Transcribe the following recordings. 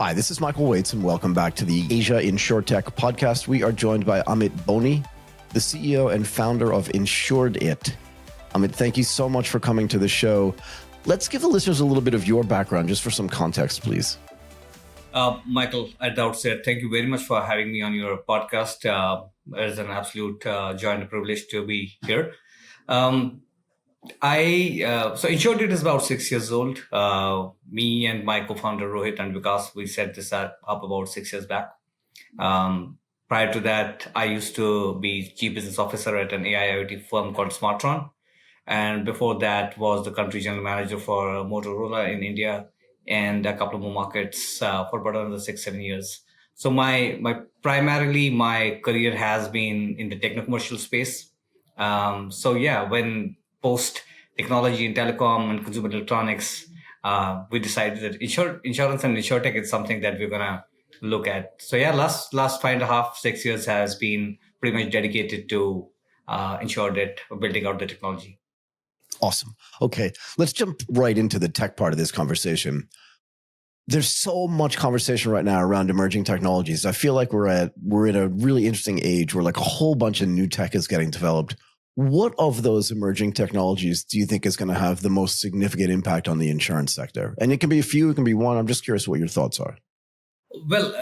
Hi, this is Michael Waits, and welcome back to the Asia InsurTech Podcast. We are joined by Amit Boni, the CEO and founder of Ensuredit. Amit, thank you so much for coming to the show. Let's give the listeners a little bit of your background, just for some context, please. Michael, at the outset, thank you very much for having me on your podcast. It's an absolute joy and a privilege to be here. So Ensuredit is about 6 years old. Me and my co-founder Rohit and Vikas, we set this up about 6 years back. Prior to that, I used to be chief business officer at an AI IoT firm called Smartron. And before that was the country general manager for Motorola in India and a couple of more markets for about another 6-7 years. So my career has been in the techno-commercial space. When post technology and telecom and consumer electronics, we decided that insurance and insurtech is something that we're gonna look at. So last 5.5-6 years has been pretty much dedicated to Ensuredit, building out the technology. Awesome. Okay, let's jump right into the tech part of this conversation. There's so much conversation right now around emerging technologies. I feel like we're in a really interesting age where like a whole bunch of new tech is getting developed. What of those emerging technologies do you think is going to have the most significant impact on the insurance sector? And it can be a few, it can be one. I'm just curious what your thoughts are. Well,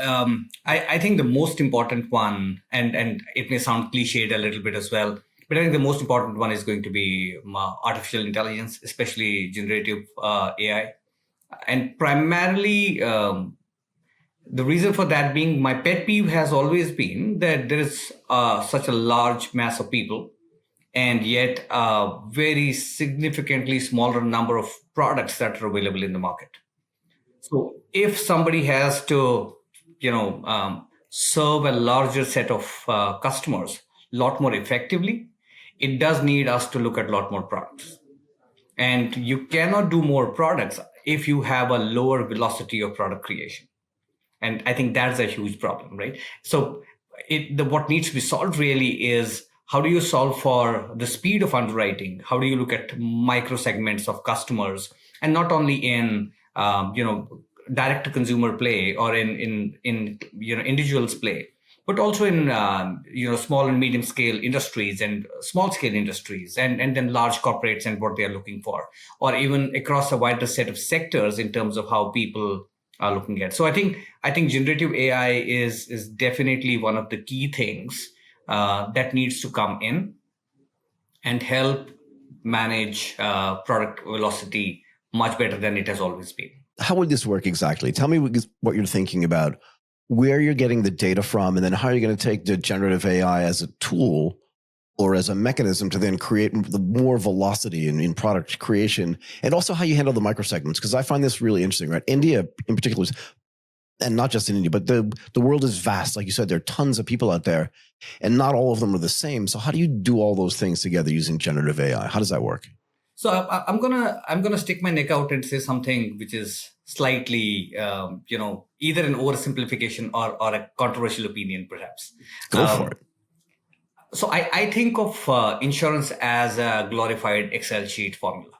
I think the most important one, and it may sound cliched a little bit as well, but I think the most important one is going to be artificial intelligence, especially generative AI. And primarily, the reason for that being my pet peeve has always been that there is such a large mass of people and yet a very significantly smaller number of products that are available in the market. So if somebody has to, serve a larger set of customers a lot more effectively, it does need us to look at a lot more products. And you cannot do more products if you have a lower velocity of product creation. And I think that's a huge problem, right? So what needs to be solved really is how do you solve for the speed of underwriting? How do you look at micro segments of customers, and not only in direct to consumer play or in individuals play, but also in small and medium scale industries and small scale industries, and then large corporates and what they are looking for, or even across a wider set of sectors in terms of how people are looking at. So I think generative AI is definitely one of the key things that needs to come in and help manage product velocity much better than it has always been. How would this work exactly? Tell me what you're thinking about, where you're getting the data from, and then how you're going to take the generative AI as a tool or as a mechanism to then create the more velocity in product creation, and also how you handle the microsegments. Because I find this really interesting, right? India in particular is, and not just in India, but the world is vast. Like you said, there are tons of people out there, and not all of them are the same. So how do you do all those things together using generative AI? How does that work? So I'm gonna stick my neck out and say something which is slightly, either an oversimplification or a controversial opinion, perhaps. Go for it. So I think of insurance as a glorified Excel sheet formula.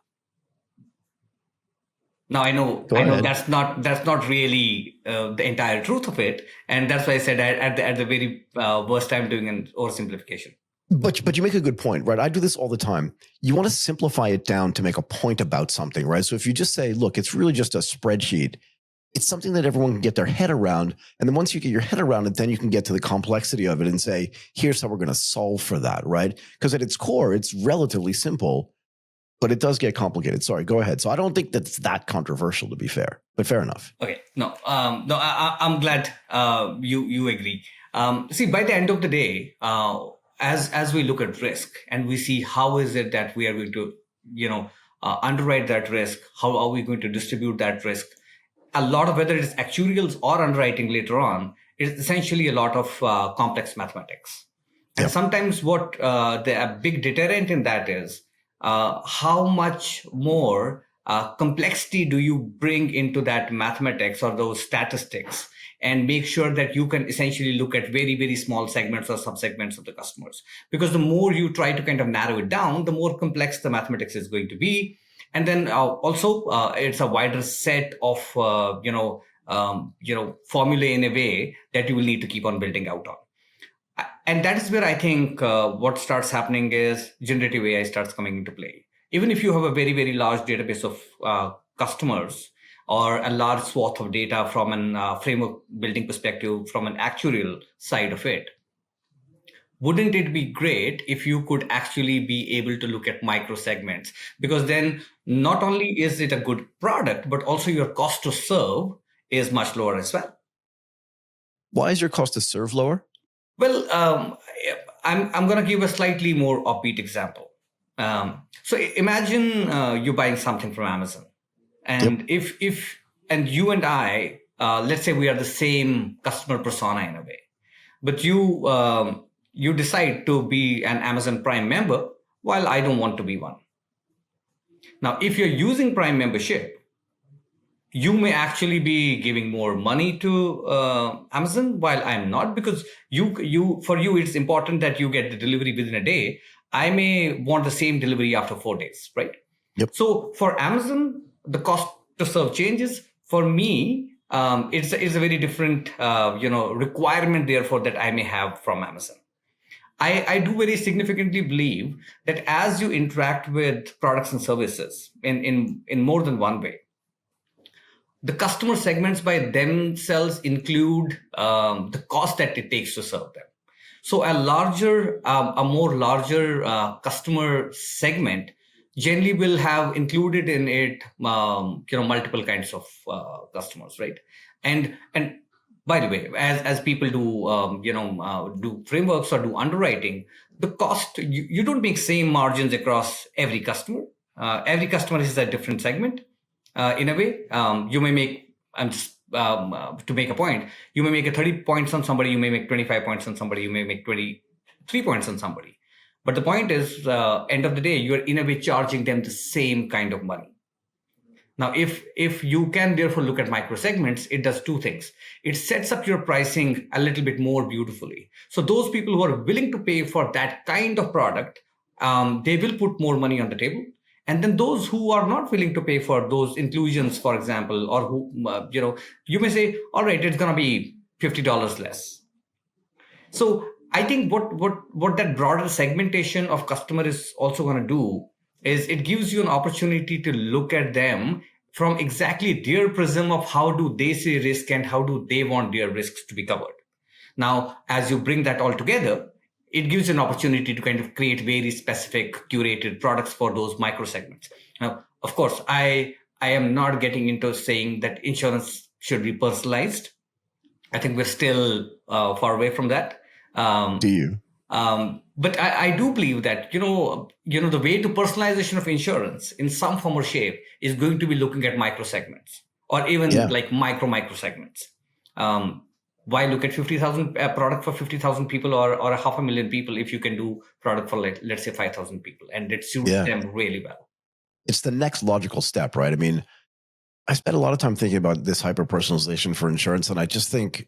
Now I know that's not really the entire truth of it, and that's why I said at the very worst time doing an oversimplification. But you make a good point, right? I do this all the time. You want to simplify it down to make a point about something, right? So if you just say, look, it's really just a spreadsheet, it's something that everyone can get their head around. And then once you get your head around it, then you can get to the complexity of it and say, here's how we're going to solve for that, right? Because at its core, it's relatively simple, but it does get complicated. Sorry, go ahead. So I don't think that's that controversial, to be fair, but fair enough. Okay, I'm glad you agree. See, by the end of the day, as we look at risk and we see how is it that we are going to, underwrite that risk, how are we going to distribute that risk, a lot of whether it is actuarials or underwriting later on, is essentially a lot of complex mathematics. Yep. And sometimes what the big deterrent in that is how much more complexity do you bring into that mathematics or those statistics, and make sure that you can essentially look at very, very small segments or subsegments of the customers. Because the more you try to kind of narrow it down, the more complex the mathematics is going to be. And then also it's a wider set of, formulae in a way that you will need to keep on building out on. And that is where I think what starts happening is generative AI starts coming into play. Even if you have a very, very large database of customers or a large swath of data from an framework building perspective, from an actuarial side of it, wouldn't it be great if you could actually be able to look at micro segments? Because then not only is it a good product, but also your cost to serve is much lower as well. Why is your cost to serve lower? Well, I'm going to give a slightly more upbeat example. So imagine you're buying something from Amazon, and if and you and I, let's say we are the same customer persona in a way, but you decide to be an Amazon Prime member while I don't want to be one. Now, if you're using Prime membership, you may actually be giving more money to Amazon while I'm not, because for you it's important that you get the delivery within a day. I may want the same delivery after 4 days, right? Yep. So for Amazon, the cost to serve changes. For me, it's a very different requirement therefore that I may have from Amazon. I do very significantly believe that as you interact with products and services in more than one way, the customer segments by themselves include the cost that it takes to serve them. So a more larger customer segment generally will have included in it, multiple kinds of customers, right? And by the way, as people do, do frameworks or do underwriting, the cost you don't make same margins across every customer. Every customer is a different segment. In a way, you may make, to make a point, you may make a 30 points on somebody, you may make 25 points on somebody, you may make 23 points on somebody. But the point is, end of the day, you're in a way charging them the same kind of money. Now, if you can therefore look at micro segments, it does two things. It sets up your pricing a little bit more beautifully. So those people who are willing to pay for that kind of product, they will put more money on the table. And then those who are not willing to pay for those inclusions, for example, or who, you may say, all right, it's going to be $50 less. So I think what that broader segmentation of customer is also going to do is it gives you an opportunity to look at them from exactly their prism of how do they see risk and how do they want their risks to be covered. Now, as you bring that all together, it gives you an opportunity to kind of create very specific curated products for those micro segments. Now, of course, I am not getting into saying that insurance should be personalized. I think we're still far away from that. Do you? But I do believe that, the way to personalization of insurance in some form or shape is going to be looking at micro segments or even like micro segments. Why look at 50,000 product for 50,000 people or 500,000 people if you can do product for let's say 5,000 people and it suits them really well? It's the next logical step, right? I mean, I spent a lot of time thinking about this hyper personalization for insurance, and I just think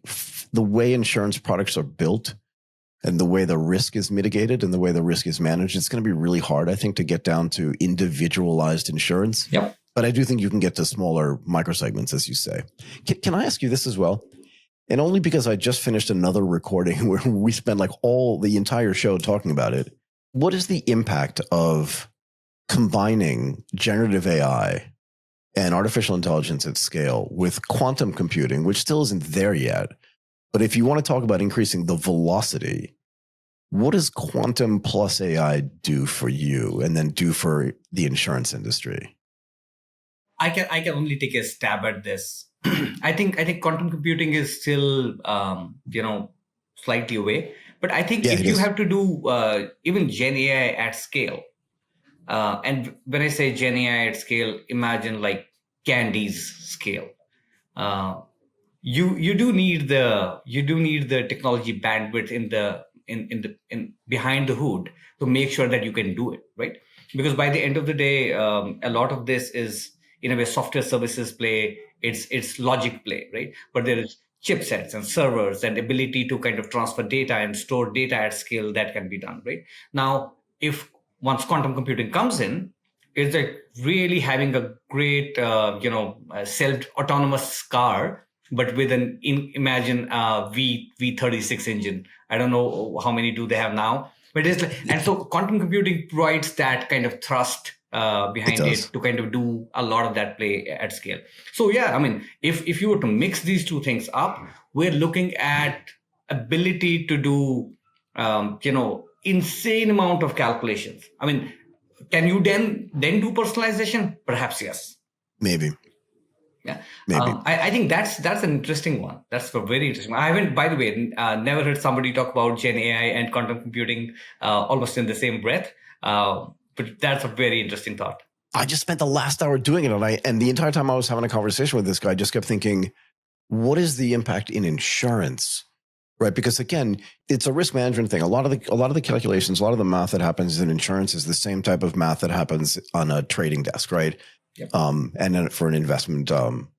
the way insurance products are built and the way the risk is mitigated and the way the risk is managed, it's going to be really hard, I think, to get down to individualized insurance. Yep. But I do think you can get to smaller microsegments, as you say. Can I ask you this as well? And only because I just finished another recording where we spent like the entire show talking about it. What is the impact of combining generative AI and artificial intelligence at scale with quantum computing, which still isn't there yet? But if you want to talk about increasing the velocity, what does quantum plus AI do for you and then do for the insurance industry? I can only take a stab at this. I think quantum computing is still slightly away, but I think if you have to do even Gen AI at scale, and when I say Gen AI at scale, imagine like Candy's scale. You do need the technology bandwidth in behind the hood to make sure that you can do it, right? Because by the end of the day, a lot of this is in a way software services play. It's logic play, right? But there is chipsets and servers and ability to kind of transfer data and store data at scale that can be done, right? Now, if once quantum computing comes in, it's like really having a great self-autonomous car but with imagine V36 engine. I don't know how many do they have now, but it's like, and so quantum computing provides that kind of thrust behind it to kind of do a lot of that play at scale. So yeah, I mean, if you were to mix these two things up, we're looking at ability to do insane amount of calculations. I mean, can you then do personalization? Perhaps yes. Maybe. Yeah, maybe. I think that's an interesting one. That's a very interesting one. I haven't, by the way, never heard somebody talk about Gen AI and quantum computing almost in the same breath. But that's a very interesting thought. I just spent the last hour doing it, and the entire time I was having a conversation with this guy, I just kept thinking, what is the impact in insurance? Right, because again, it's a risk management thing. A lot of the calculations, a lot of the math that happens in insurance is the same type of math that happens on a trading desk, right? Yep. And then for an investment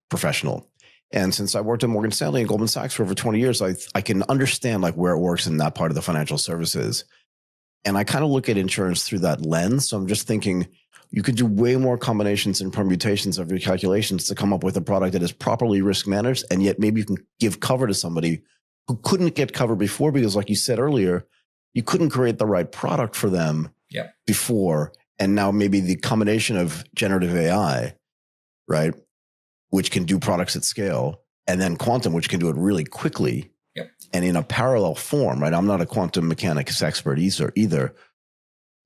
professional. And since I worked at Morgan Stanley and Goldman Sachs for over 20 years, I can understand like where it works in that part of the financial services. And I kind of look at insurance through that lens. So I'm just thinking you could do way more combinations and permutations of your calculations to come up with a product that is properly risk managed. And yet maybe you can give cover to somebody who couldn't get cover before because, like you said earlier, you couldn't create the right product for them before. And now maybe the combination of generative AI, right, which can do products at scale, and then quantum, which can do it really quickly and in a parallel form, right? I'm not a quantum mechanics expert either,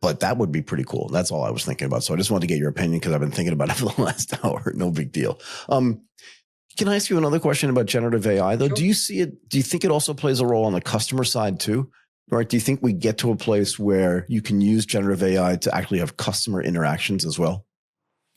but that would be pretty cool. That's all I was thinking about. So I just wanted to get your opinion because I've been thinking about it for the last hour. No big deal. Can I ask you another question about generative AI, though? Sure. Do you see it? Do you think it also plays a role on the customer side too? Right? Do you think we get to a place where you can use generative AI to actually have customer interactions as well?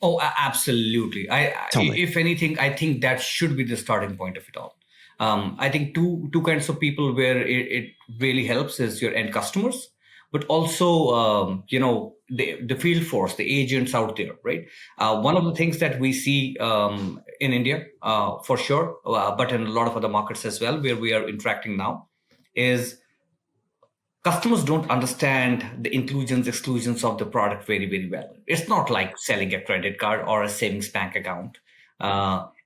Oh, absolutely. If anything, I think that should be the starting point of it all. I think two kinds of people where it really helps is your end customers, but also the field force, the agents out there, right? One of the things that we see in India, for sure, but in a lot of other markets as well, where we are interacting now, is customers don't understand the inclusions, exclusions of the product very, very well. It's not like selling a credit card or a savings bank account.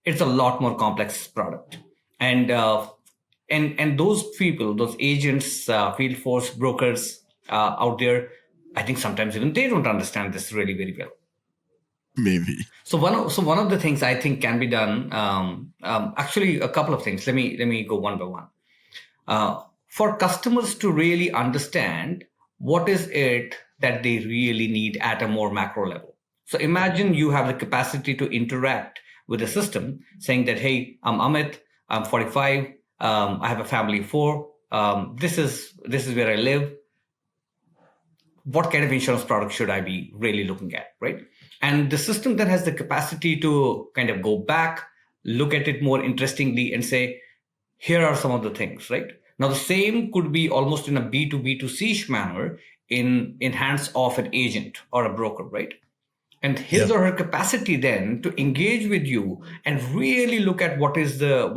It's a lot more complex product. And those people, those agents, field force, brokers out there, I think sometimes even they don't understand this really very well. Maybe. So one of the things I think can be done, actually a couple of things. Let me go one by one. For customers to really understand what is it that they really need at a more macro level. So imagine you have the capacity to interact with a system saying that, hey, I'm Amit, I'm 45, I have a family of 4, this is where I live. What kind of insurance product should I be really looking at, right? And the system then has the capacity to kind of go back, look at it more interestingly and say, here are some of the things, right? Now, the same could be almost in a B2B2C manner in hands of an agent or a broker, right? And his or her capacity then to engage with you and really look at what is the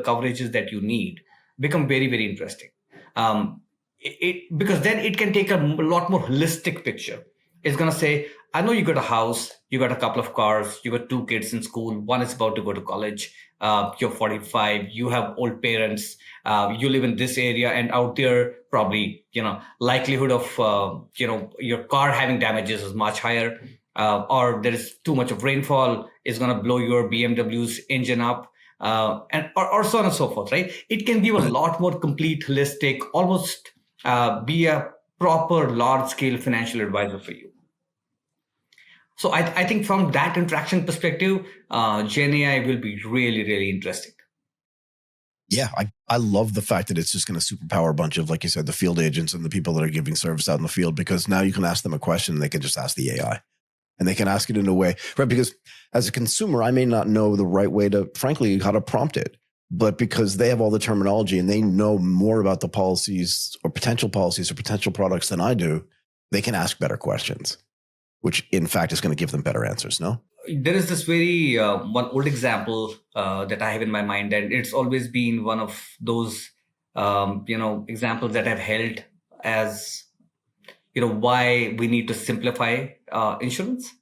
coverages that you need become very, very interesting. Because then it can take a lot more holistic picture. It's going to say, I know you got a house, you got a couple of cars, you got 2 kids in school, one is about to go to college, you're 45, you have old parents, you live in this area, and out there probably, likelihood of, your car having damages is much higher, or there is too much of rainfall is going to blow your BMW's engine up, or so on and so forth, right? It can give a lot more complete, holistic, almost be a proper large-scale financial advisor for you. So I think from that interaction perspective, Gen AI will be really, really interesting. Yeah, I love the fact that it's just going to superpower a bunch of, like you said, the field agents and the people that are giving service out in the field, because now you can ask them a question and they can just ask the AI. And they can ask it in a way, right? Because as a consumer, I may not know the right way to, frankly, how to prompt it. But because they have all the terminology and they know more about the policies or potential products than I do, they can ask better questions, which in fact is going to give them better answers, no? There is this very one old example that I have in my mind, and it's always been one of those examples that I've held as why we need to simplify insurance.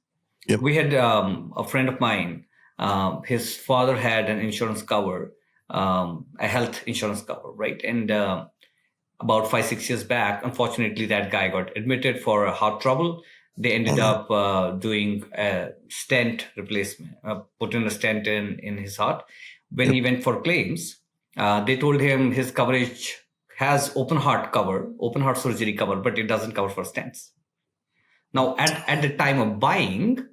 Yep. We had a friend of mine, his father had an insurance cover, a health insurance cover, right? And about 5-6 years back, unfortunately, that guy got admitted for heart trouble. They ended up doing a stent replacement, put in a stent in his heart. When he went for claims, they told him his coverage has open heart surgery cover, but it doesn't cover for stents. Now, at the time of buying,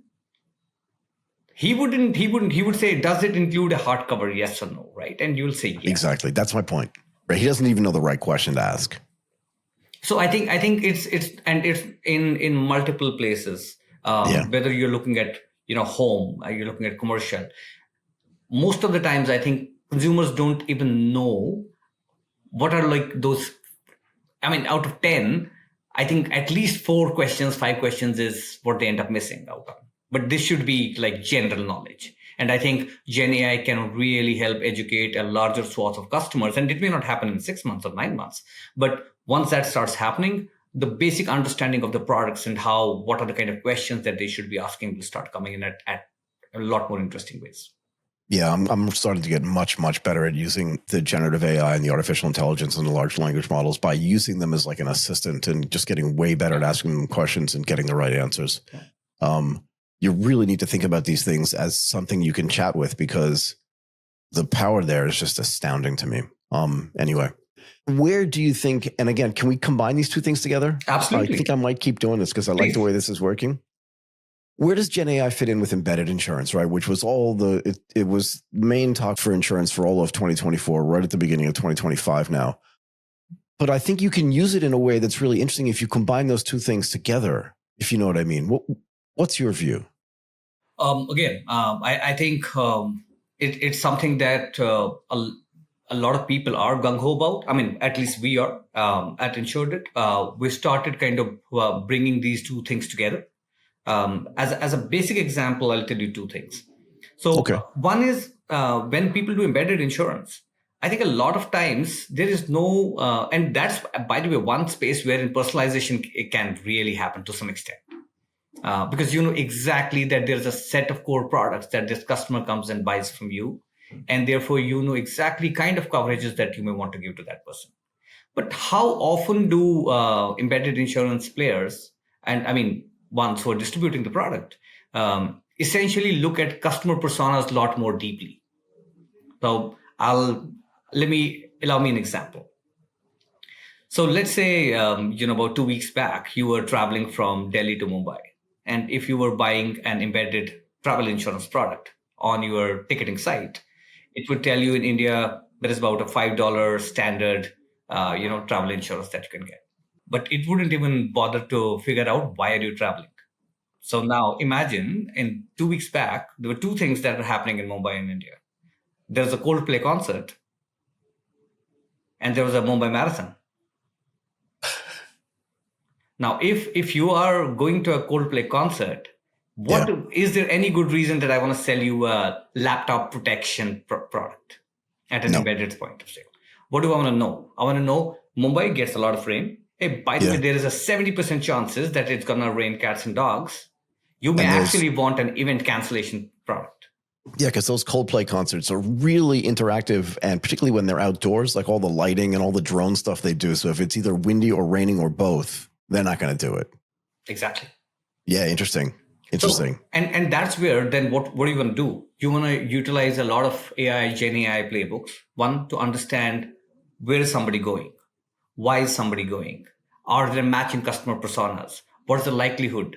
he would say, does it include a heart cover? Yes or no, right? And you'll say yes. Exactly. That's my point. Right? He doesn't even know the right question to ask. So I think it's in multiple places. Whether you're looking at home, you're looking at commercial. Most of the times, I think consumers don't even know what are like those. I mean, out of 10, I think at least 4 questions, 5 questions is what they end up missing out on. But this should be like general knowledge. And I think Gen AI can really help educate a larger swath of customers. And it may not happen in 6 months or 9 months. But once that starts happening, the basic understanding of the products and what are the kind of questions that they should be asking will start coming in at a lot more interesting ways. Yeah, I'm starting to get much, much better at using the generative AI and the artificial intelligence and the large language models by using them as like an assistant and just getting way better at asking them questions and getting the right answers. You really need to think about these things as something you can chat with because the power there is just astounding to me. Anyway, where do you think, and again, can we combine these two things together? Absolutely. I think I might keep doing this because I like the way this is working. Where does Gen AI fit in with embedded insurance, right? Which was it was main talk for insurance for all of 2024, right at the beginning of 2025 now. But I think you can use it in a way that's really interesting if you combine those two things together, if you know what I mean. What's your view? I think it's something that a lot of people are gung-ho about. I mean, at least we are at Ensuredit. We started kind of bringing these two things together. As a basic example, I'll tell you 2 things. So one is when people do embedded insurance, I think a lot of times there is no, and that's, by the way, one space where in personalization it can really happen to some extent. Because you know exactly that there's a set of core products that this customer comes and buys from you. And therefore, you know exactly kind of coverages that you may want to give to that person. But how often do embedded insurance players, and I mean, ones who are distributing the product, essentially look at customer personas a lot more deeply? So allow me an example. So let's say, about 2 weeks back, you were traveling from Delhi to Mumbai. And if you were buying an embedded travel insurance product on your ticketing site, it would tell you in India, there is about a $5 standard, travel insurance that you can get. But it wouldn't even bother to figure out why are you traveling. So now imagine in 2 weeks back, there were 2 things that are happening in Mumbai and India. There's a Coldplay concert and there was a Mumbai marathon. Now, if you are going to a Coldplay concert, is there any good reason that I want to sell you a laptop protection product at an embedded point of sale? What do I want to know? I want to know Mumbai gets a lot of rain. Hey, by the way, there is a 70% chances that it's going to rain cats and dogs. You may actually want an event cancellation product. Yeah, because those Coldplay concerts are really interactive, and particularly when they're outdoors, like all the lighting and all the drone stuff they do. So if it's either windy or raining or both, they're not going to do it. Exactly. Yeah, interesting. So, and that's where then what are you going to do? You want to utilize a lot of Gen AI playbooks. One, to understand where is somebody going? Why is somebody going? Are there matching customer personas? What's the likelihood?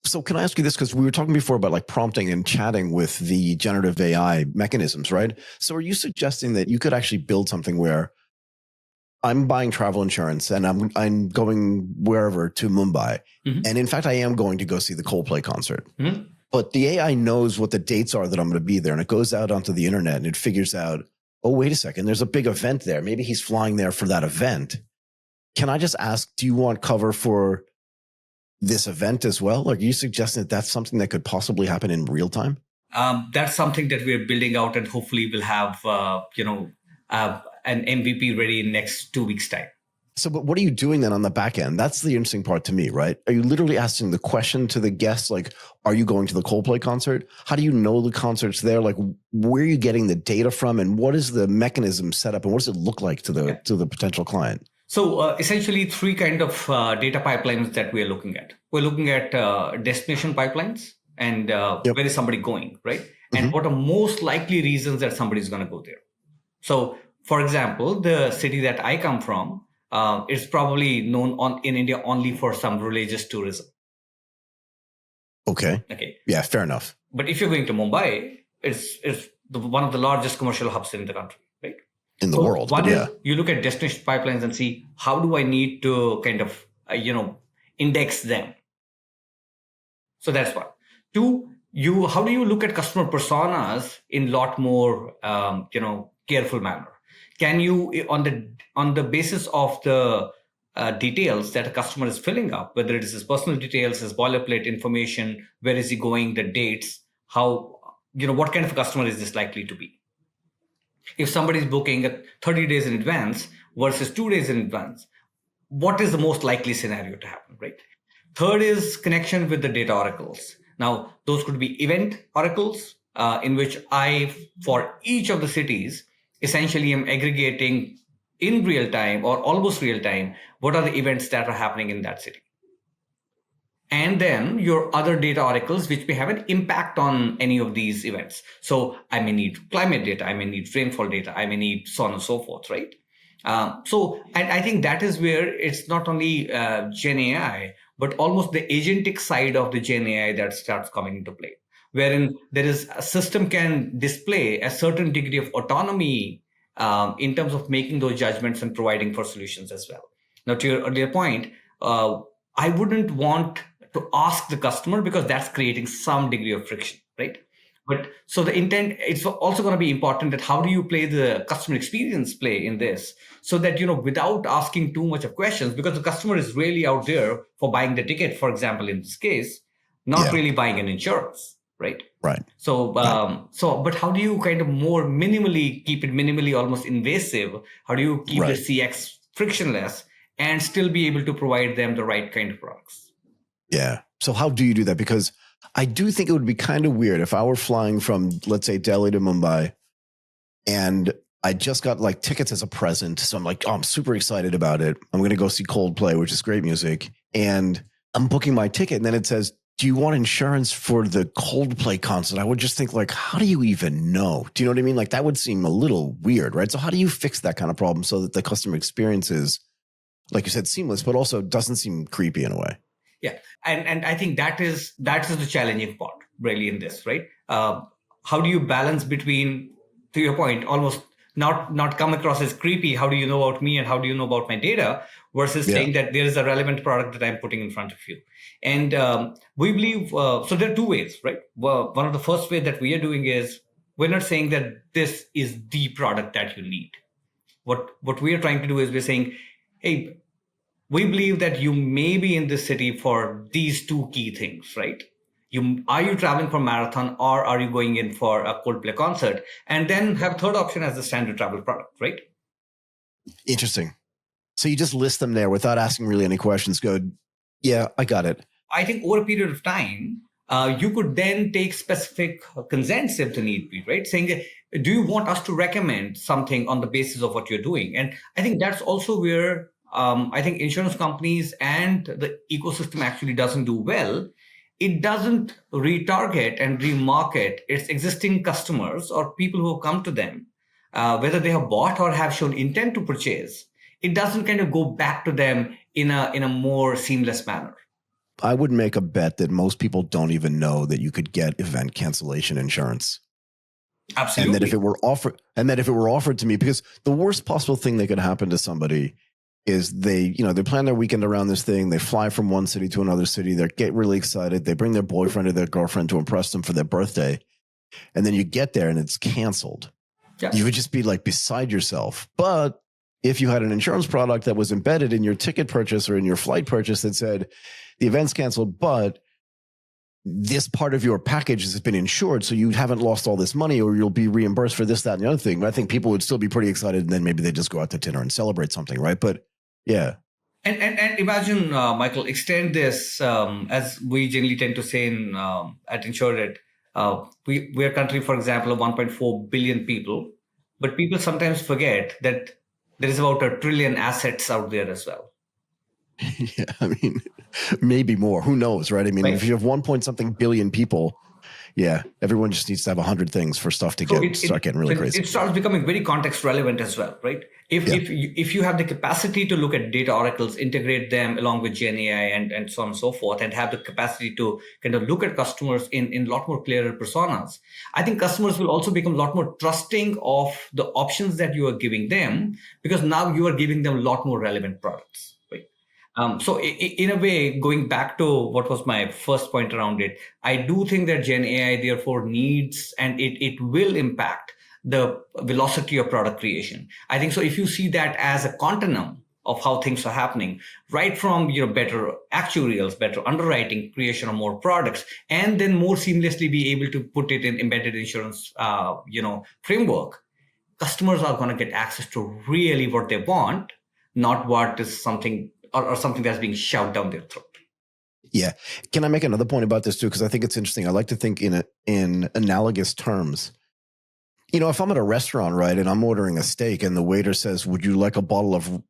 So can I ask you this? Because we were talking before about like prompting and chatting with the generative AI mechanisms, right? So are you suggesting that you could actually build something where I'm buying travel insurance and I'm going wherever to Mumbai. Mm-hmm. And in fact, I am going to go see the Coldplay concert. Mm-hmm. But the AI knows what the dates are that I'm going to be there. And it goes out onto the internet and it figures out, oh, wait a second, there's a big event there. Maybe he's flying there for that event. Can I just ask, do you want cover for this event as well? Like, are you suggesting that that's something that could possibly happen in real time? That's something that we're building out and hopefully we'll have, an MVP ready in next 2 weeks' time. So, but what are you doing then on the back end? That's the interesting part to me, right? Are you literally asking the question to the guests, like, are you going to the Coldplay concert? How do you know the concert's there? Like, where are you getting the data from, and what is the mechanism set up, and what does it look like to the potential client? So essentially, three kind of data pipelines that we are looking at. We're looking at destination pipelines and where is somebody going, right? And what are most likely reasons that somebody is going to go there. So, for example, the city that I come from, it's probably known in India only for some religious tourism. Okay. Yeah, fair enough. But if you're going to Mumbai, it's one of the largest commercial hubs in the country, right? In the world. One is you look at destination pipelines and see how do I need to kind of, index them. So that's one. Two, how do you look at customer personas in a lot more, careful manner? Can you, on the basis of the details that a customer is filling up, whether it is his personal details, his boilerplate information, where is he going, the dates, how, what kind of a customer is this likely to be? If somebody is booking 30 days in advance versus 2 days in advance, what is the most likely scenario to happen, right? Third is connection with the data oracles. Now, those could be event oracles in which I, for each of the cities, essentially am aggregating in real time or almost real time, what are the events that are happening in that city? And then your other data oracles, which may have an impact on any of these events. So I may need climate data, I may need rainfall data, I may need so on and so forth, right? And I think that is where it's not only Gen AI, but almost the agentic side of the Gen AI that starts coming into play, wherein there is a system can display a certain degree of autonomy in terms of making those judgments and providing for solutions as well. Now, to your earlier point, I wouldn't want to ask the customer because that's creating some degree of friction, right? But so the intent, it's also going to be important that how do you play the customer experience play in this so that, without asking too much of questions, because the customer is really out there for buying the ticket, for example, in this case, not really buying an insurance, right? Right. So, but how do you kind of more keep it minimally almost invasive? How do you keep the CX frictionless and still be able to provide them the right kind of products? Yeah. So how do you do that? Because I do think it would be kind of weird if I were flying from, let's say, Delhi to Mumbai, and I just got like tickets as a present. So I'm like, oh, I'm super excited about it. I'm going to go see Coldplay, which is great music. And I'm booking my ticket. And then it says, do you want insurance for the Coldplay concert? I would just think like, how do you even know? Do you know what I mean? Like that would seem a little weird, right? So how do you fix that kind of problem so that the customer experience is, like you said, seamless, but also doesn't seem creepy in a way? Yeah, and I think that is the challenging part really in this, right? How do you balance between, to your point, almost not come across as creepy? How do you know about me and how do you know about my data? Versus saying that there is a relevant product that I'm putting in front of you. And we believe, so there are two ways, right? Well, one of the first ways that we are doing is we're not saying that this is the product that you need. What we are trying to do is we're saying, hey, we believe that you may be in this city for these two key things, right? Are you traveling for marathon or are you going in for a Coldplay concert? And then have third option as the standard travel product, right? Interesting. So you just list them there without asking really any questions. Go, yeah, I got it. I think over a period of time, you could then take specific consents if the need be, right? Saying, do you want us to recommend something on the basis of what you're doing? And I think that's also where I think insurance companies and the ecosystem actually doesn't do well. It doesn't retarget and remarket its existing customers or people who have come to them, whether they have bought or have shown intent to purchase. It doesn't kind of go back to them in a more seamless manner. I would make a bet that most people don't even know that you could get event cancellation insurance. Absolutely. And that if it were offered to me, because the worst possible thing that could happen to somebody is they plan their weekend around this thing. They fly from one city to another city. They get really excited. They bring their boyfriend or their girlfriend to impress them for their birthday. And then you get there and it's canceled. Yeah. You would just be like beside yourself. But if you had an insurance product that was embedded in your ticket purchase or in your flight purchase that said the event's canceled, but this part of your package has been insured, so you haven't lost all this money, or you'll be reimbursed for this, that, and the other thing. But I think people would still be pretty excited, and then maybe they just go out to dinner and celebrate something, right? But Yeah. And imagine, Michael, extend this as we generally tend to say at Ensuredit. We are a country, for example, of 1.4 billion people, but people sometimes forget that there is about 1 trillion assets out there as well. Yeah, I mean, maybe more. Who knows, right? I mean, Right. if you have 1 point something billion people, yeah, everyone just needs to have 100 things for stuff to start getting really crazy. It starts becoming very context relevant as well, right? If you have the capacity to look at data oracles, integrate them along with Gen AI and so on and so forth, and have the capacity to kind of look at customers in a lot more clearer personas, I think customers will also become a lot more trusting of the options that you are giving them, because now you are giving them a lot more relevant products, right? So in a way, going back to what was my first point around it, I do think that Gen AI therefore needs, and it will impact the velocity of product creation. I think so. If you see that as a continuum of how things are happening, right from better actuarials, better underwriting, creation of more products, and then more seamlessly be able to put it in embedded insurance, framework, customers are going to get access to really what they want, not what is something or something that's being shoved down their throat. Yeah. Can I make another point about this too? Because I think it's interesting. I like to think in analogous terms. If I'm at a restaurant, right, and I'm ordering a steak and the waiter says, "Would you like a bottle of,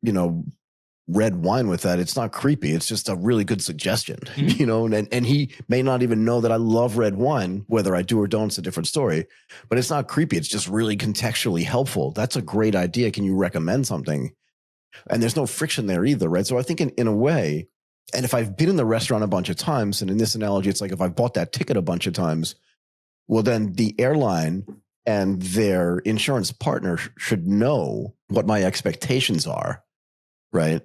red wine with that?" It's not creepy. It's just a really good suggestion, and he may not even know that I love red wine. Whether I do or don't, it's a different story, but it's not creepy. It's just really contextually helpful. That's a great idea. Can you recommend something? And there's no friction there either, right? So I think in a way, and if I've been in the restaurant a bunch of times, and in this analogy, it's like if I've bought that ticket a bunch of times, well, then the airline and their insurance partner should know what my expectations are, right?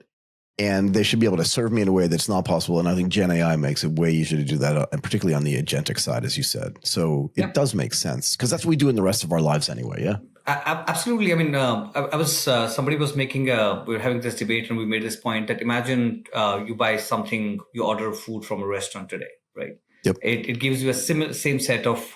And they should be able to serve me in a way that's not possible. And I think Gen AI makes it way easier to do that, and particularly on the agentic side, as you said. So it does make sense, because that's what we do in the rest of our lives anyway, yeah? Absolutely. I mean, I was somebody was making we were having this debate, and we made this point that imagine you buy something, you order food from a restaurant today, right? Yep. It gives you a same set of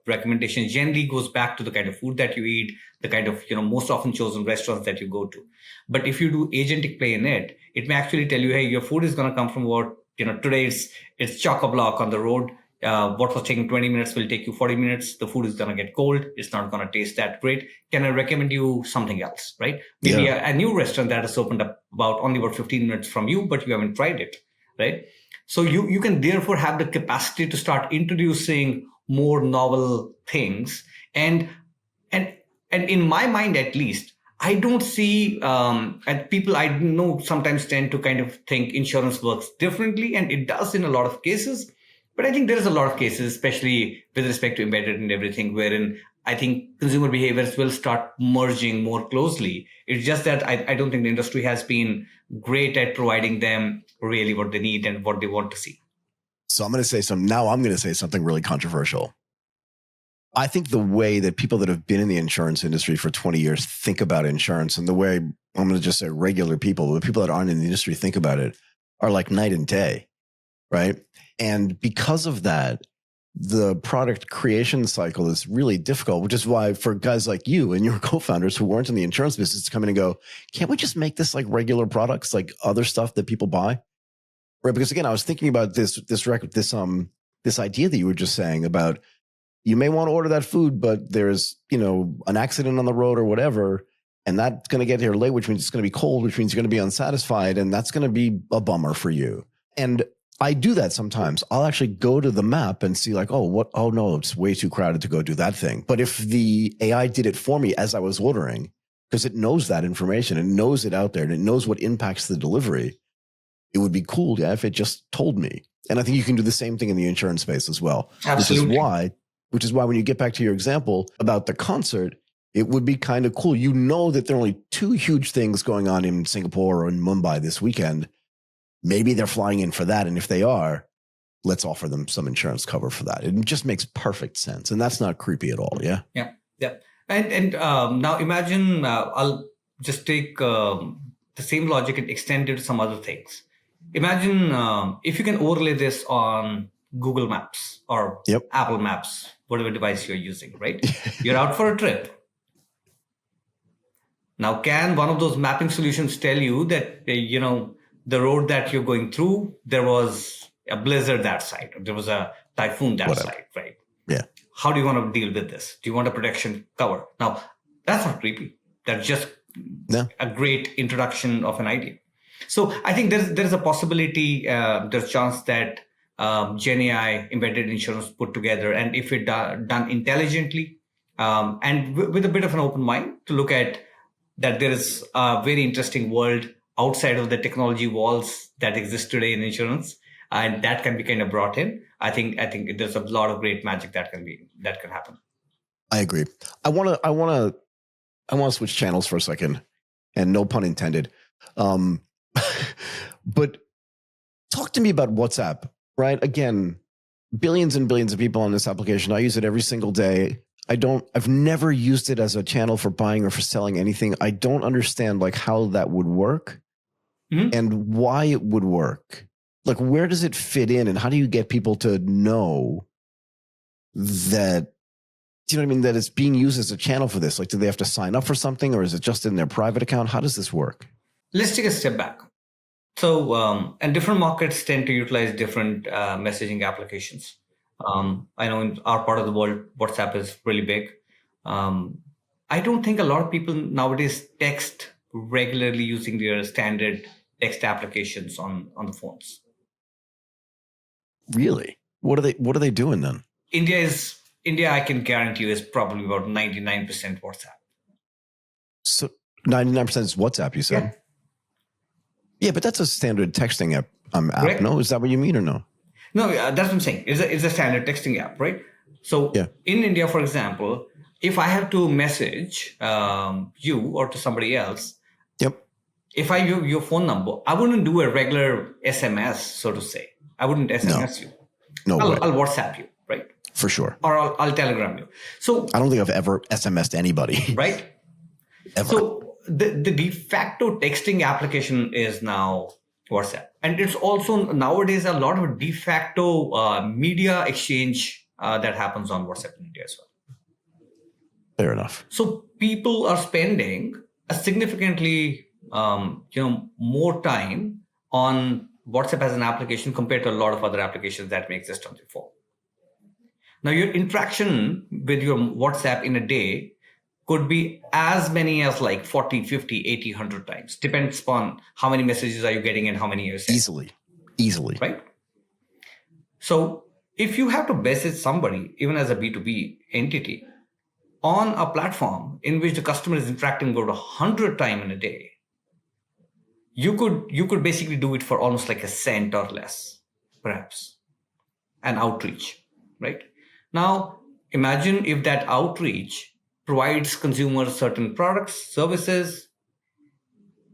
recommendations. Generally goes back to the kind of food that you eat, the kind of most often chosen restaurants that you go to. But if you do agentic play in it, it may actually tell you, hey, your food is going to come from what today it's chock-a-block on the road. What was taking 20 minutes will take you 40 minutes. The food is going to get cold. It's not going to taste that great. Can I recommend you something else, right? Maybe a new restaurant that has opened up only about 15 minutes from you, but you haven't tried it, right? So you can therefore have the capacity to start introducing more novel things. And in my mind, at least, I don't see, and people I know sometimes tend to kind of think insurance works differently, and it does in a lot of cases. But I think there is a lot of cases, especially with respect to embedded and everything, wherein I think consumer behaviors will start merging more closely. It's just that I don't think the industry has been great at providing them really what they need and what they want to see. So I'm going to say something really controversial. I think the way that people that have been in the insurance industry for 20 years think about insurance, and the way, I'm going to just say regular people, the people that aren't in the industry think about it, are like night and day, right? And because of that, the product creation cycle is really difficult, which is why for guys like you and your co-founders who weren't in the insurance business to come in and go, can't we just make this like regular products, like other stuff that people buy? Right? Because again, I was thinking about this idea that you were just saying about, you may want to order that food, but there's, an accident on the road or whatever, and that's going to get here late, which means it's going to be cold, which means you're going to be unsatisfied, and that's going to be a bummer for you. And I do that sometimes. I'll actually go to the map and see like, oh no, it's way too crowded to go do that thing. But if the AI did it for me as I was ordering, because it knows that information, it knows it out there, and it knows what impacts the delivery, it would be cool, if it just told me. And I think you can do the same thing in the insurance space as well. Absolutely. Which is why when you get back to your example about the concert, it would be kind of cool. That there are only 2 huge things going on in Singapore or in Mumbai this weekend. Maybe they're flying in for that. And if they are, let's offer them some insurance cover for that. It just makes perfect sense. And that's not creepy at all. Yeah. Yeah. Yeah. And now imagine, I'll just take the same logic and extend it to some other things. Imagine if you can overlay this on Google Maps or Apple Maps, whatever device you're using, right? You're out for a trip. Now, can one of those mapping solutions tell you that, the road that you're going through, there was a blizzard that side, or there was a typhoon that side, right? Yeah. How do you want to deal with this? Do you want a protection cover? Now, that's not creepy. That's just a great introduction of an idea. So I think there's a possibility, there's a chance that Gen AI embedded insurance put together, and if it done intelligently and with a bit of an open mind to look at that, there is a very interesting world outside of the technology walls that exist today in insurance, and that can be kind of brought in. I think there's a lot of great magic that can happen. I agree. I want to switch channels for a second, and no pun intended. But talk to me about WhatsApp, right? Again, billions and billions of people on this application. I use it every single day. I've never used it as a channel for buying or for selling anything. I don't understand like how that would work and why it would work. Like, where does it fit in, and how do you get people to know that, do you know what I mean, that it's being used as a channel for this? Like, do they have to sign up for something, or is it just in their private account? How does this work? Let's take a step back. So, and different markets tend to utilize different messaging applications. I know in our part of the world, WhatsApp is really big. I don't think a lot of people nowadays text regularly using their standard text applications on the phones. Really? What are they doing then? India, I can guarantee you, is probably about 99% WhatsApp. So 99% is WhatsApp, you said? Yeah, but that's a standard texting app. No, is that what you mean or no? No, that's what I'm saying. It's a standard texting app, right? So in India, for example, if I have to message you or to somebody else, if I give your phone number, I wouldn't do a regular SMS, so to say. I wouldn't SMS you. No, I'll WhatsApp you, right? For sure. Or I'll Telegram you. So I don't think I've ever SMS'd anybody. Right? Ever. So the de facto texting application is now WhatsApp. And it's also nowadays a lot of de facto media exchange that happens on WhatsApp in India as well. Fair enough. So people are spending a significantly more time on WhatsApp as an application compared to a lot of other applications that may exist on your phone. Now, your interaction with your WhatsApp in a day could be as many as like 40, 50, 80, 100 times. Depends upon how many messages are you getting and how many you're sending. Easily. Right? So if you have to message somebody, even as a B2B entity, on a platform in which the customer is interacting about 100 times in a day, you could basically do it for almost like a cent or less, perhaps, an outreach, right? Now, imagine if that outreach provides consumers certain products, services,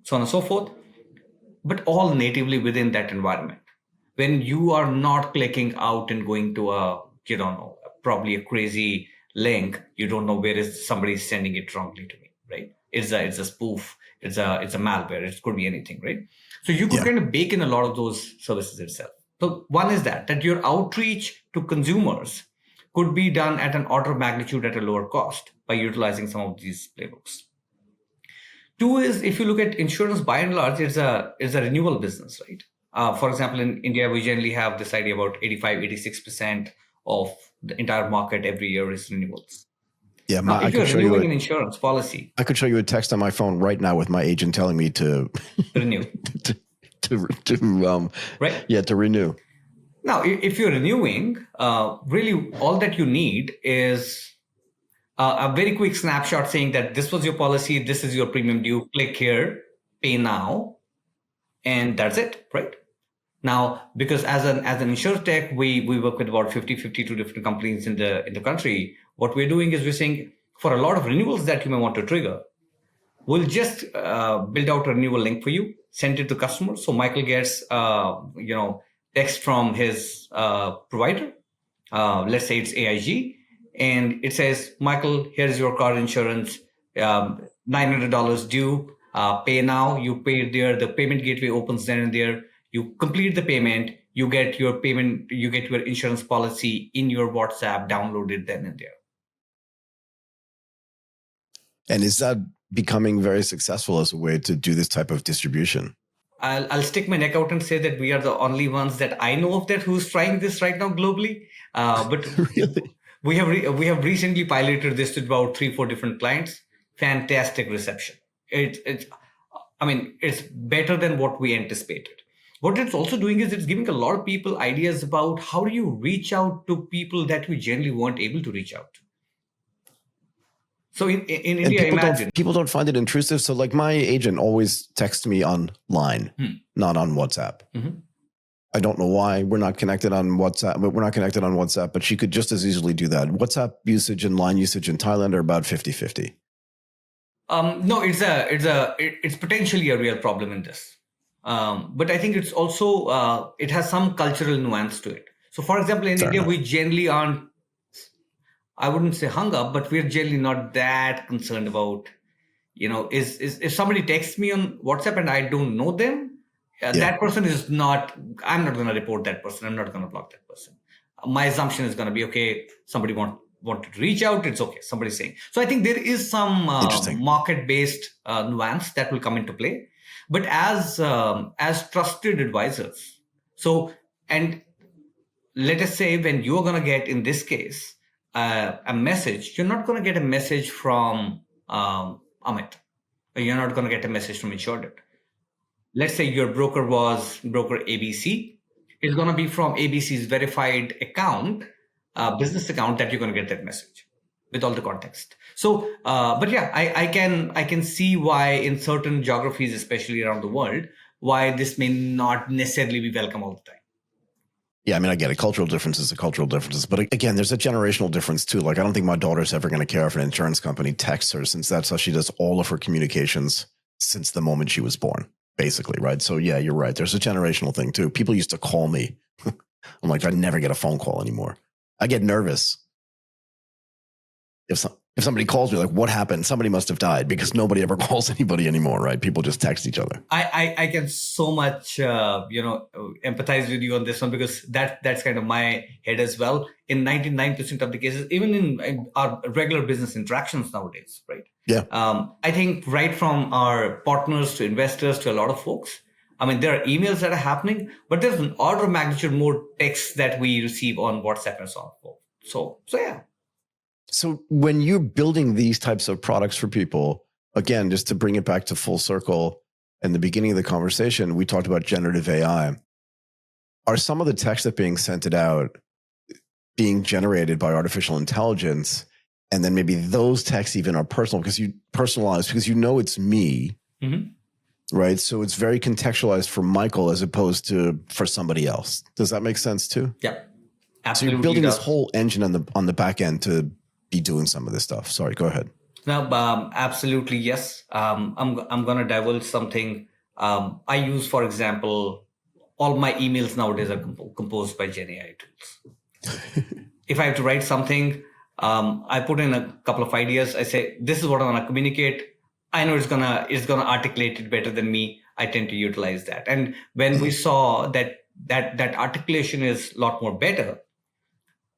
so on and so forth, but all natively within that environment. When you are not clicking out and going to probably a crazy link, you don't know where is somebody sending it wrongly to me, right? It's a spoof, it's a malware, it could be anything, right? So you could kind of bake in a lot of those services itself. So one is that your outreach to consumers could be done at an order of magnitude at a lower cost by utilizing some of these playbooks. Two is, if you look at insurance, by and large, it's a renewal business, right? For example, in India, we generally have this idea about 85, 86% of the entire market every year is renewals. Yeah, now, if you're renewing an insurance policy, I could show you a text on my phone right now with my agent telling me to renew. Right? Yeah, to renew. Now, if you're renewing, really all that you need is a very quick snapshot saying that this was your policy, this is your premium due, click here, pay now, and that's it, right? Now, because as an InsurTech, we work with about 52 different companies in the country. What we're doing is we're saying for a lot of renewals that you may want to trigger, we'll just build out a renewal link for you, send it to customers. So Michael gets text from his provider. Let's say it's AIG, and it says, Michael, here's your car insurance, $900 due, pay now. You pay there, the payment gateway opens then and there. You complete the payment, you get your payment, you get your insurance policy in your WhatsApp downloaded then and there. And is that becoming very successful as a way to do this type of distribution? I'll stick my neck out and say that we are the only ones that I know of that who's trying this right now globally. But Really? we have recently piloted this to about 3-4 different clients. Fantastic reception. It's better than what we anticipated. What it's also doing is it's giving a lot of people ideas about how do you reach out to people that you generally weren't able to reach out to. So in India, imagine people don't find it intrusive. So like my agent always texts me on line, not on WhatsApp. Mm-hmm. I don't know why we're not connected on WhatsApp, but we're not connected on WhatsApp, but she could just as easily do that. WhatsApp usage and line usage in Thailand are about 50-50. No, it's potentially a real problem in this. But I think it's also, it has some cultural nuance to it. So for example, in India, we generally aren't, I wouldn't say hung up, but we're generally not that concerned about, if somebody texts me on WhatsApp and I don't know them, that person is not, I'm not going to report that person. I'm not going to block that person. My assumption is going to be, okay, somebody wanted to reach out. It's okay. Somebody's saying. So I think there is some market-based nuance that will come into play. But as trusted advisors, and let us say when you're going to get, in this case, a message, you're not going to get a message from Amit. You're not going to get a message from Ensuredit. Let's say your broker was broker ABC. It's going to be from ABC's verified account, business account, that you're going to get that message with all the context. So, but yeah, I can see why in certain geographies, especially around the world, why this may not necessarily be welcome all the time. Yeah, I mean, I get it. Cultural differences are cultural differences. But again, there's a generational difference too. Like, I don't think my daughter's ever going to care if an insurance company texts her, since that's how she does all of her communications since the moment she was born, basically, right? So yeah, you're right. There's a generational thing too. People used to call me. I'm like, I never get a phone call anymore. I get nervous. If somebody calls me, like, what happened? Somebody must have died, because nobody ever calls anybody anymore, right? People just text each other. I can so much, empathize with you on this one, because that's kind of my head as well. In 99% of the cases, even in our regular business interactions nowadays, right? Yeah. I think right from our partners to investors to a lot of folks, I mean, there are emails that are happening, but there's an order of magnitude more texts that we receive on WhatsApp and so on. So yeah. So when you're building these types of products for people, again, just to bring it back to full circle, in the beginning of the conversation, we talked about generative AI. Are some of the text that being sent out being generated by artificial intelligence? And then maybe those texts even are personal, because you personalize, because you know it's me, right? So it's very contextualized for Michael as opposed to for somebody else. Does that make sense too? Yeah, absolutely. So you're building this whole engine on the back end to be doing some of this stuff. Sorry, go ahead. No, absolutely, yes. I'm going to divulge something. I use, for example, all my emails nowadays are composed by Gen AI tools. If I have to write something, I put in a couple of ideas. I say, this is what I want to communicate. I know it's gonna articulate it better than me. I tend to utilize that. And when we saw that articulation is a lot more better,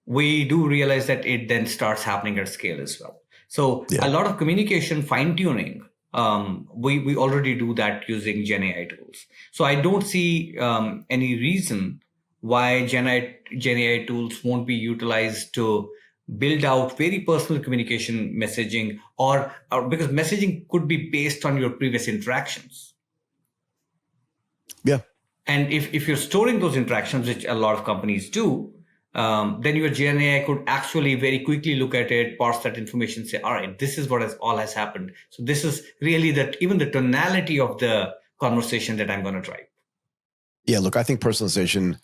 we do realize that it then starts happening at scale as well. So a lot of communication fine-tuning, we already do that using Gen AI tools. So I don't see any reason why Gen AI tools won't be utilized to build out very personal communication messaging, or because messaging could be based on your previous interactions. Yeah. And if you're storing those interactions, which a lot of companies do, then your Gen AI could actually very quickly look at it, parse that information, say, all right, this is what has happened. So this is really even the tonality of the conversation that I'm going to drive. Yeah, look, I think personalization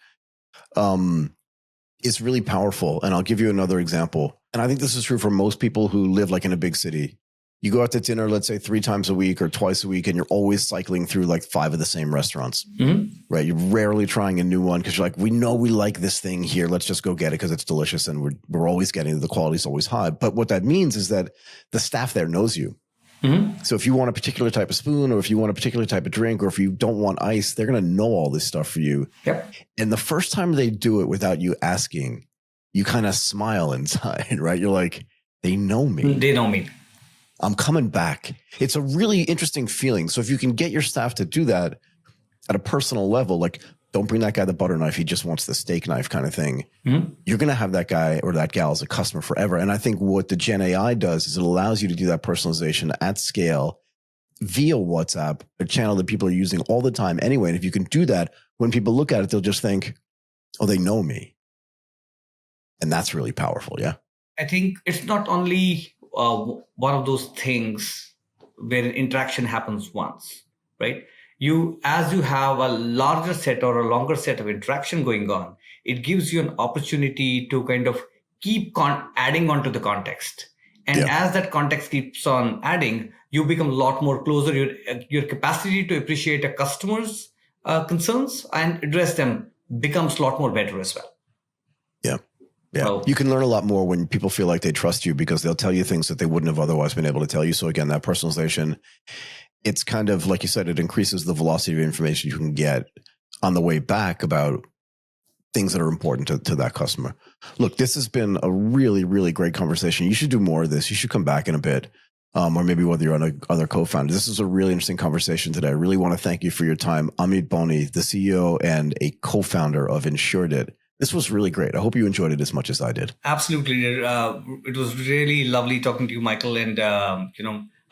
is really powerful. And I'll give you another example. And I think this is true for most people who live like in a big city. You go out to dinner, let's say 3 times a week or twice a week, and you're always cycling through like 5 of the same restaurants, right? You're rarely trying a new one because you're like, we know we like this thing here. Let's just go get it because it's delicious. And we're always getting it. The quality is always high. But what that means is that the staff there knows you. So if you want a particular type of spoon, or if you want a particular type of drink, or if you don't want ice, they're going to know all this stuff for you. Yep. And the first time they do it without you asking, you kind of smile inside, right? You're like, they know me. They know me. I'm coming back. It's a really interesting feeling. So if you can get your staff to do that at a personal level, like don't bring that guy the butter knife, he just wants the steak knife kind of thing. Mm-hmm. You're going to have that guy or that gal as a customer forever. And I think what the Gen AI does is it allows you to do that personalization at scale via WhatsApp, a channel that people are using all the time anyway. And if you can do that, when people look at it, they'll just think, oh, they know me. And that's really powerful. Yeah. I think it's not only one of those things where interaction happens once, right? As you have a larger set or a longer set of interaction going on, it gives you an opportunity to kind of keep adding on to the context. And as that context keeps on adding, you become a lot more closer. Your capacity to appreciate a customer's concerns and address them becomes a lot more better as well. Yeah. Yeah. So, you can learn a lot more when people feel like they trust you because they'll tell you things that they wouldn't have otherwise been able to tell you. So again, that personalization, it's kind of like you said, it increases the velocity of information you can get on the way back about things that are important to that customer. Look, this has been a really, really great conversation. You should do more of this. You should come back in a bit. Or maybe whether you're on other co-founders. This is a really interesting conversation today. I really want to thank you for your time. Amit Boni, the CEO and a co-founder of Ensuredit. This was really great. I hope you enjoyed it as much as I did. Absolutely. It was really lovely talking to you, Michael. And,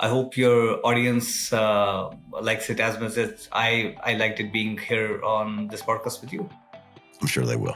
I hope your audience likes it as much as I liked it being here on this podcast with you. I'm sure they will.